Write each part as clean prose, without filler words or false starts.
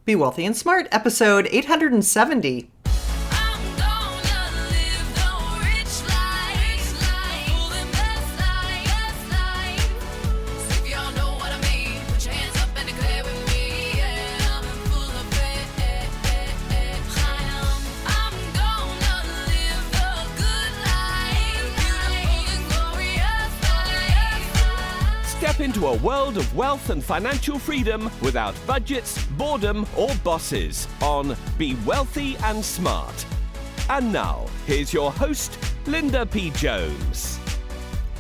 Be Wealthy and Smart, episode 870. Step into a world of wealth and financial freedom without budgets, boredom, or bosses on Be Wealthy and Smart. And now, here's your host, Linda P. Jones.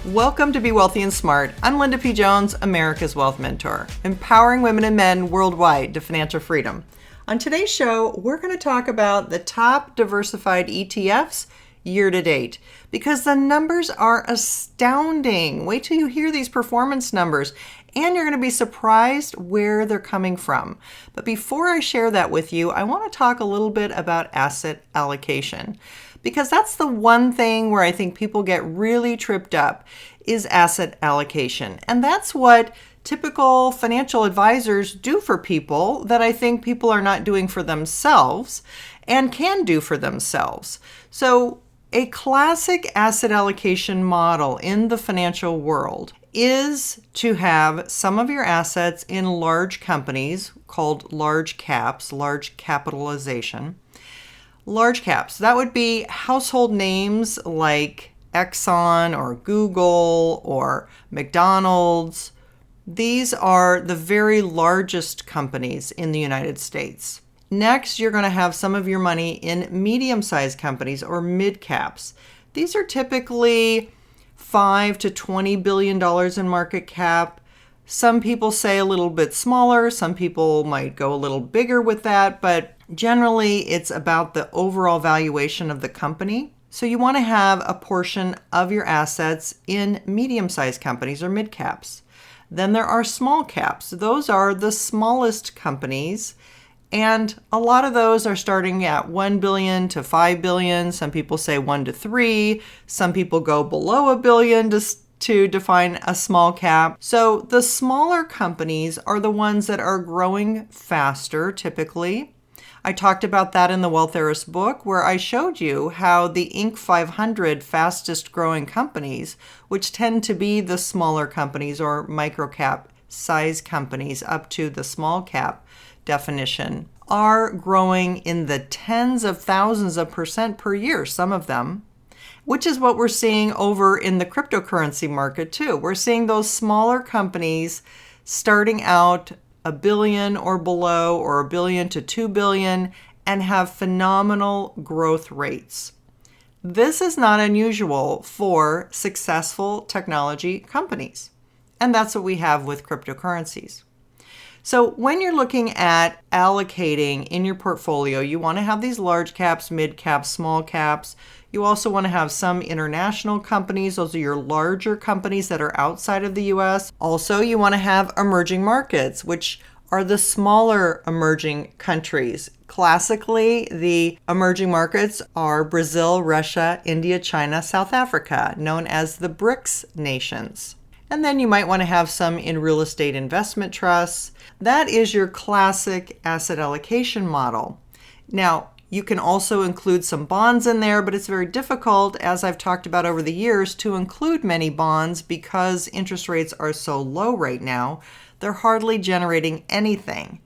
Welcome to Be Wealthy and Smart. I'm Linda P. Jones, America's Wealth Mentor, empowering women and men worldwide to financial freedom. On today's show, we're going to talk about the top diversified ETFs year to date, because the numbers are astounding. Wait till you hear these performance numbers, and you're going to be surprised where they're coming from. But before I share that with you, I want to talk a little bit about asset allocation, because that's the one thing where I think people get really tripped up is asset allocation. And that's what typical financial advisors do for people that I think people are not doing for themselves and can do for themselves. So a classic asset allocation model in the financial world is to have some of your assets in large companies called large caps, large capitalization. Large caps, that would be household names like Exxon or Google or McDonald's. These are the very largest companies in the United States. Next, you're going to have some of your money in medium-sized companies or mid-caps. These are typically $5 to $20 billion in market cap. Some people say a little bit smaller. Some people might go a little bigger with that, but generally it's about the overall valuation of the company. So you want to have a portion of your assets in medium-sized companies or mid-caps. Then there are small caps. Those are the smallest companies. And a lot of those are starting at 1 billion to 5 billion. Some people say 1 to 3. Some people go below $1 billion to define a small cap. So the smaller companies are the ones that are growing faster typically. I talked about that in the Wealth Heiress book, where I showed you how the Inc. 500 fastest growing companies, which tend to be the smaller companies or microcap size companies up to the small cap definition, are growing in the tens of thousands of percent per year, some of them, which is what we're seeing over in the cryptocurrency market too. We're seeing those smaller companies starting out $1 billion or below, or $1 billion to $2 billion, and have phenomenal growth rates. This is not unusual for successful technology companies, and that's what we have with cryptocurrencies. So when you're looking at allocating in your portfolio, you want to have these large caps, mid caps, small caps. You also want to have some international companies. Those are your larger companies that are outside of the US. Also, you want to have emerging markets, which are the smaller emerging countries. Classically, the emerging markets are Brazil, Russia, India, China, South Africa, known as the BRICS nations. And then you might want to have some in real estate investment trusts. That is your classic asset allocation model. Now, you can also include some bonds in there, but it's very difficult, as I've talked about over the years, to include many bonds because interest rates are so low right now. They're hardly generating anything.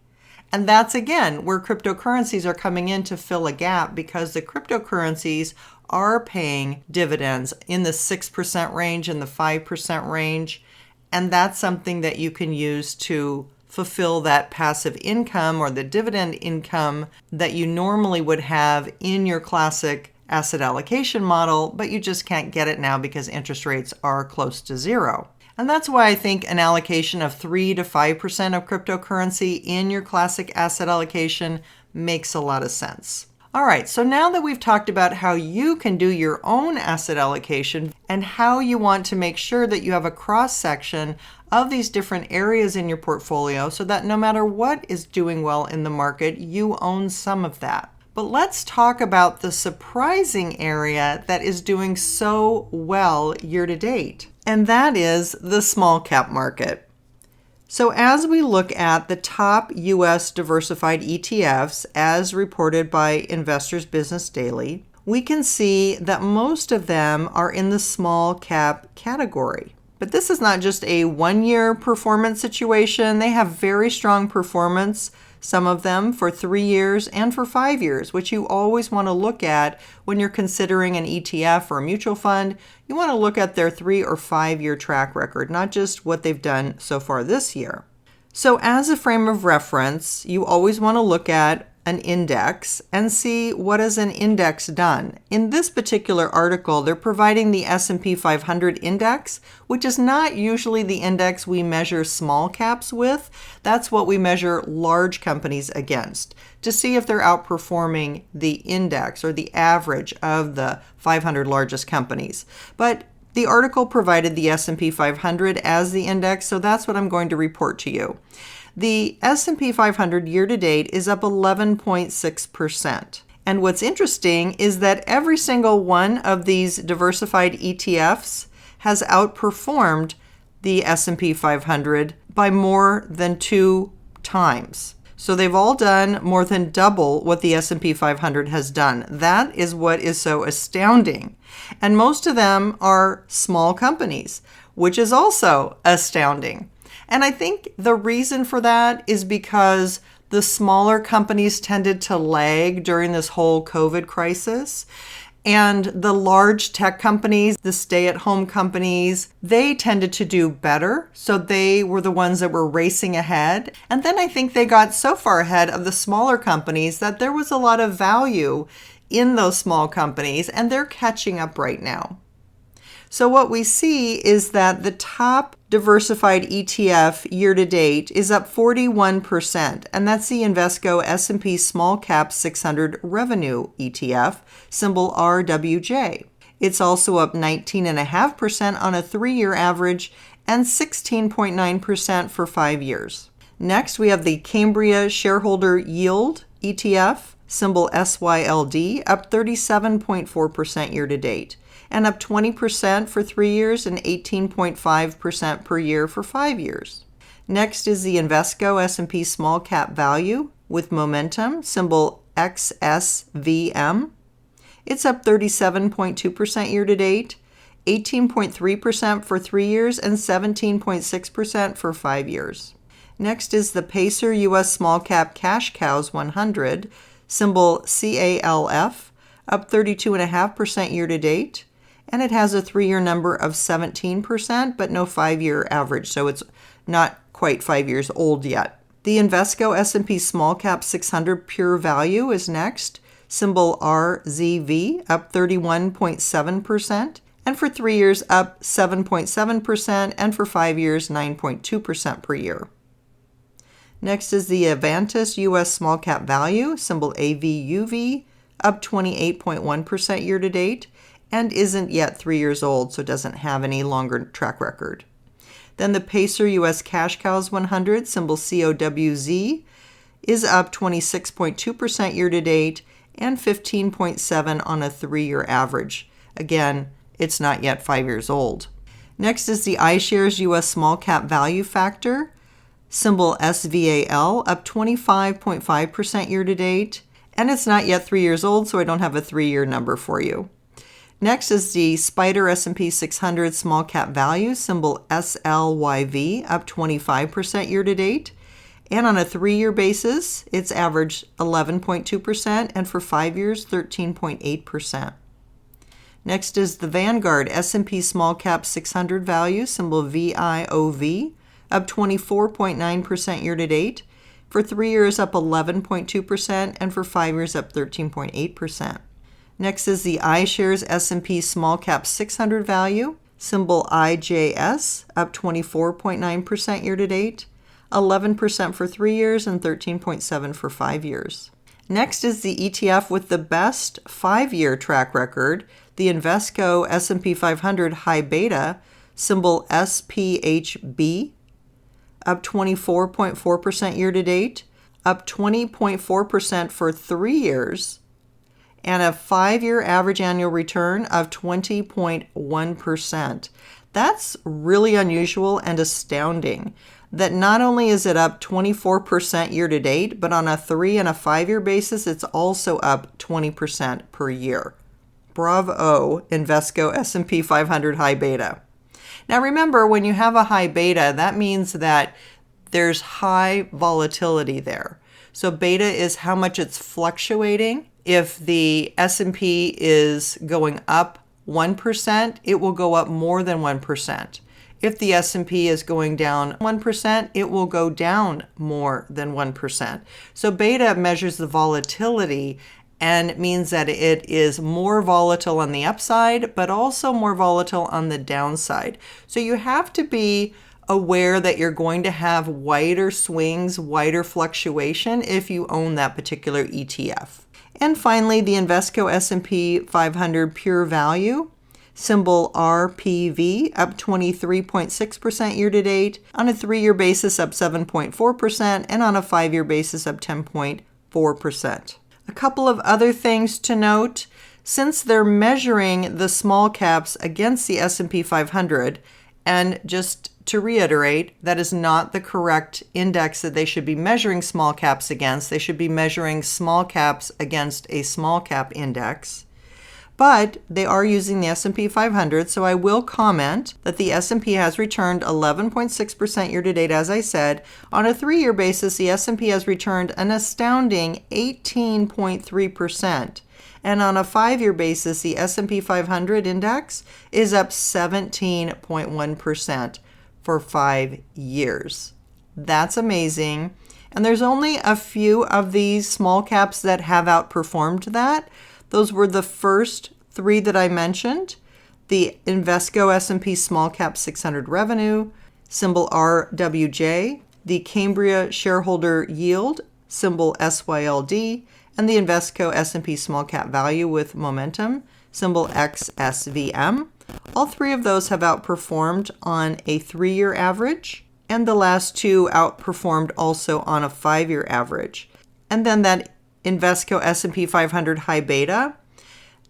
And that's, again, where cryptocurrencies are coming in to fill a gap, because the cryptocurrencies are paying dividends in the 6% range and the 5% range. And that's something that you can use to fulfill that passive income or the dividend income that you normally would have in your classic asset allocation model, but you just can't get it now because interest rates are close to zero. And that's why I think an allocation of 3 to 5% of cryptocurrency in your classic asset allocation makes a lot of sense. All right, so now that we've talked about how you can do your own asset allocation and how you want to make sure that you have a cross-section of these different areas in your portfolio so that no matter what is doing well in the market, you own some of that. But let's talk about the surprising area that is doing so well year to date, and that is the small cap market. So as we look at the top U.S. diversified ETFs as reported by Investors Business Daily, we can see that most of them are in the small cap category. But this is not just a one-year performance situation. They have very strong performance, some of them for 3 years and for 5 years, which you always want to look at when you're considering an ETF or a mutual fund. You want to look at their 3 or 5 year track record, not just what they've done so far this year. So as a frame of reference, you always want to look at an index and see what has an index done. In this particular article, they're providing the S&P 500 index, which is not usually the index we measure small caps with. That's what we measure large companies against to see if they're outperforming the index or the average of the 500 largest companies. But the article provided the S&P 500 as the index, so that's what I'm going to report to you. The S&P 500 year-to-date is up 11.6%. And what's interesting is that every single one of these diversified ETFs has outperformed the S&P 500 by more than 2 times. So they've all done more than double what the S&P 500 has done. That is what is so astounding. And most of them are small companies, which is also astounding. And I think the reason for that is because the smaller companies tended to lag during this whole COVID crisis. And the large tech companies, the stay-at-home companies, they tended to do better. So they were the ones that were racing ahead. And then I think they got so far ahead of the smaller companies that there was a lot of value in those small companies, and they're catching up right now. So what we see is that the top diversified ETF year-to-date is up 41%, and that's the Invesco S&P Small Cap 600 Revenue ETF, symbol RWJ. It's also up 19.5% on a 3-year average and 16.9% for 5 years. Next, we have the Cambria Shareholder Yield ETF, symbol SYLD, up 37.4% year-to-date, and up 20% for 3 years and 18.5% per year for 5 years. Next is the Invesco S&P Small Cap Value with Momentum, symbol XSVM. It's up 37.2% year-to-date, 18.3% for 3 years, and 17.6% for 5 years. Next is the Pacer U.S. Small Cap Cash Cows 100, symbol CALF, up 32.5% year-to-date, and it has a 3-year number of 17%, but no 5-year average, so it's not quite 5 years old yet. The Invesco S&P Small Cap 600 Pure Value is next, symbol RZV, up 31.7%, and for 3 years up 7.7%, and for 5 years 9.2% per year. Next is the Avantis U.S. Small Cap Value, symbol AVUV, up 28.1% year-to-date, and isn't yet 3 years old, so doesn't have any longer track record. Then the Pacer U.S. Cash Cows 100, symbol COWZ, is up 26.2% year-to-date and 15.7% on a 3-year average. Again, it's not yet 5 years old. Next is the iShares U.S. Small Cap Value Factor, symbol SVAL, up 25.5% year-to-date, and it's not yet 3 years old, so I don't have a 3-year number for you. Next is the Spider S&P 600 Small Cap Value, symbol SLYV, up 25% year-to-date, and on a 3-year basis, it's averaged 11.2%, and for 5 years, 13.8%. Next is the Vanguard S&P Small Cap 600 Value, symbol VIOV, up 24.9% year-to-date, for 3 years up 11.2%, and for 5 years up 13.8%. Next is the iShares S&P Small Cap 600 Value, symbol IJS, up 24.9% year-to-date, 11% for 3 years, and 13.7% for 5 years. Next is the ETF with the best 5-year track record, the Invesco S&P 500 High Beta, symbol SPHB, up 24.4% year-to-date, up 20.4% for 3 years, and a 5-year average annual return of 20.1%. That's really unusual and astounding. that not only is it up 24% year to date, but on a 3 and a 5 year basis, it's also up 20% per year. Bravo, Invesco S&P 500 high beta. Now remember, when you have a high beta, that means that there's high volatility there. So beta is how much it's fluctuating. If the S&P is going up 1%, it will go up more than 1%. If the S&P is going down 1%, it will go down more than 1%. So beta measures the volatility and means that it is more volatile on the upside, but also more volatile on the downside. So you have to be aware that you're going to have wider swings, wider fluctuation if you own that particular ETF. And finally, the Invesco S&P 500 Pure Value, symbol RPV, up 23.6% year to date. On a 3-year basis, up 7.4%, and on a 5-year basis, up 10.4%. A couple of other things to note. Since they're measuring the small caps against the S&P 500, and just to reiterate, that is not the correct index that they should be measuring small caps against. They should be measuring small caps against a small cap index. But they are using the S&P 500, so I will comment that the S&P has returned 11.6% year to date, as I said. On a 3-year basis, the S&P has returned an astounding 18.3%. And on a 5-year basis, the S&P 500 index is up 17.1% for 5 years. That's amazing. And there's only a few of these small caps that have outperformed that. Those were the first 3 that I mentioned. The Invesco S&P Small Cap 600 Revenue, symbol RWJ, the Cambria Shareholder Yield, symbol SYLD, and the Invesco S&P Small Cap Value with Momentum, symbol XSVM. All 3 of those have outperformed on a 3-year average, and the last 2 outperformed also on a 5-year average. And then that Invesco S&P 500 high beta.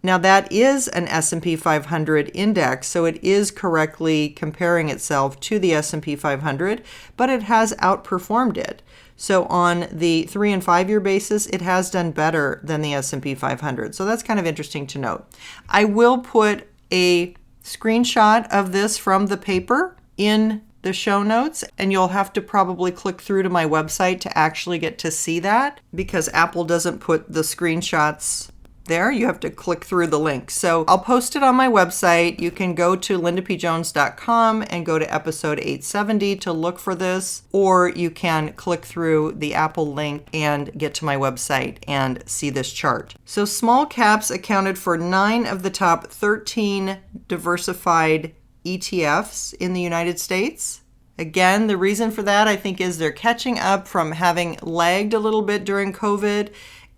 Now that is an S&P 500 index, so it is correctly comparing itself to the S&P 500, but it has outperformed it. So on the 3 and 5 year basis, it has done better than the S&P 500. So that's kind of interesting to note. I will put a screenshot of this from the paper in the show notes, and you'll have to probably click through to my website to actually get to see that, because Apple doesn't put the screenshots there. You have to click through the link. So I'll post it on my website. You can go to lindapjones.com and go to episode 870 to look for this, or you can click through the Apple link and get to my website and see this chart. So small caps accounted for 9 of the top 13 diversified ETFs in the United States. Again, the reason for that, I think, is they're catching up from having lagged a little bit during COVID,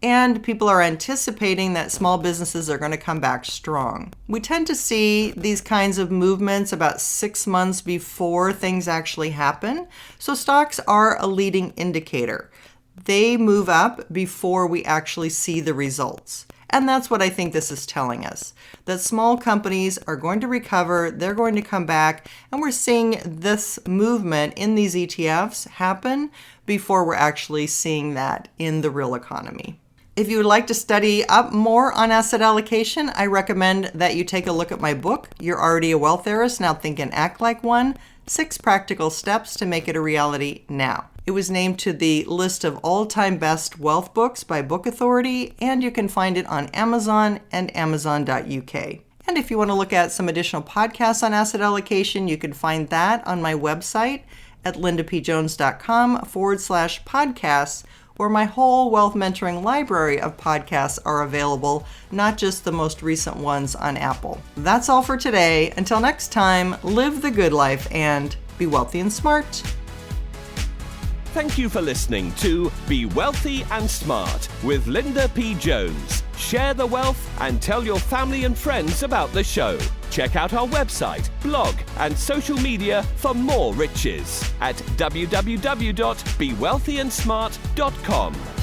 and people are anticipating that small businesses are going to come back strong. We tend to see these kinds of movements about 6 months before things actually happen, so stocks are a leading indicator. They move up before we actually see the results. And that's what I think this is telling us, that small companies are going to recover, they're going to come back, and we're seeing this movement in these ETFs happen before we're actually seeing that in the real economy. If you would like to study up more on asset allocation, I recommend that you take a look at my book, You're Already a Wealth Heiress, Now Think and Act Like One, 6 Practical Steps to Make It a Reality Now. It was named to the list of all-time best wealth books by Book Authority, and you can find it on Amazon and Amazon.uk. And if you want to look at some additional podcasts on asset allocation, you can find that on my website at lindapjones.com/podcasts, where my whole wealth mentoring library of podcasts are available, not just the most recent ones on Apple. That's all for today. Until next time, live the good life and be wealthy and smart. Thank you for listening to Be Wealthy and Smart with Linda P. Jones. Share the wealth and tell your family and friends about the show. Check out our website, blog, and social media for more riches at www.bewealthyandsmart.com.